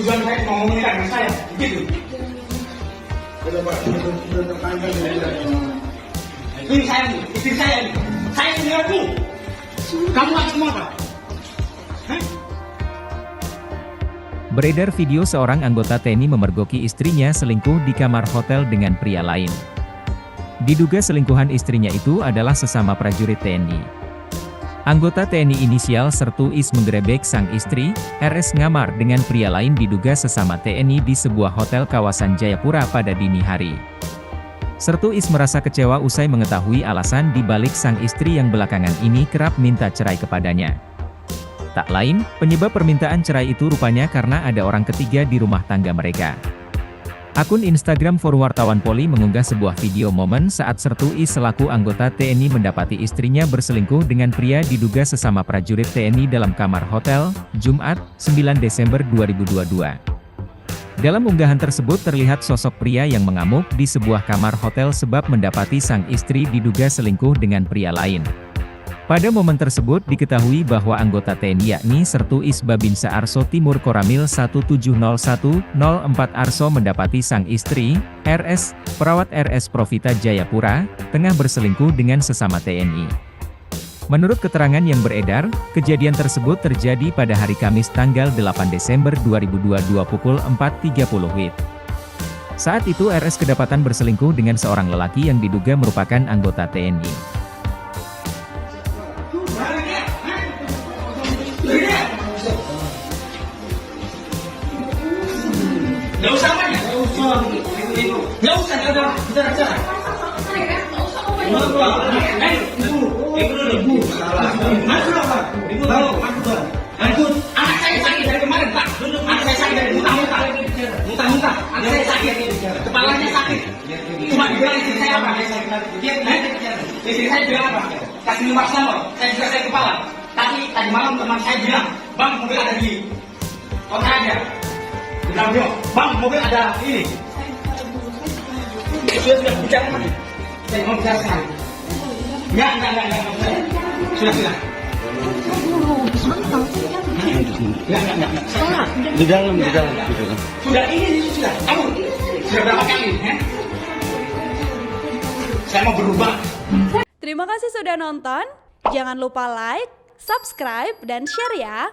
tujuan saya mau menikah dengan saya, begitu. Ini saya nih, istri saya nih. Saya ini aku. Kamu lagi mau apa? Hah? Beredar video seorang anggota TNI memergoki istrinya selingkuh di kamar hotel dengan pria lain. Diduga selingkuhan istrinya itu adalah sesama prajurit TNI. Anggota TNI inisial Sertu Is menggerebek sang istri, RS ngamar dengan pria lain diduga sesama TNI di sebuah hotel kawasan Jayapura pada dini hari. Sertu Is merasa kecewa usai mengetahui alasan di balik sang istri yang belakangan ini kerap minta cerai kepadanya. Tak lain, penyebab permintaan cerai itu rupanya karena ada orang ketiga di rumah tangga mereka. Akun Instagram Wartawan Polri mengunggah sebuah video momen saat Sertu Is selaku anggota TNI mendapati istrinya berselingkuh dengan pria diduga sesama prajurit TNI dalam kamar hotel, Jumat, 9 Desember 2022. Dalam unggahan tersebut terlihat sosok pria yang mengamuk di sebuah kamar hotel sebab mendapati sang istri diduga selingkuh dengan pria lain. Pada momen tersebut diketahui bahwa anggota TNI yakni Sertu Is Babinsa Arso Timur Koramil 170104 Arso mendapati sang istri, RS, perawat RS Profita Jayapura, tengah berselingkuh dengan sesama TNI. Menurut keterangan yang beredar, kejadian tersebut terjadi pada hari Kamis tanggal 8 Desember 2022 pukul 4.30 WIB. Saat itu RS kedapatan berselingkuh dengan seorang lelaki yang diduga merupakan anggota TNI. Nggak usah apa ya? Nggak usah, kita bicara. Ibu, anak saya sakit dari kemarin, Pak. Anak saya sakit dari muntah-muntah. Anak saya sakit, kepalanya sakit. Cuma dibilang istri saya apa? Istri saya bilang apa? Kasih nomor nomor, saya juga sakit kepala. Tapi tadi malam teman saya bilang, Bang, mobil ada di kota aja. Bang, mobil ada ini. Sudah bicara lagi. Saya mau bicara sekarang. Enggak. Sudah. Enggak. Di dalam. Sudah ini sudah. Kamu sudah berapa kali? Saya mau berubah. Terima kasih sudah nonton. Jangan lupa like, subscribe, dan share ya.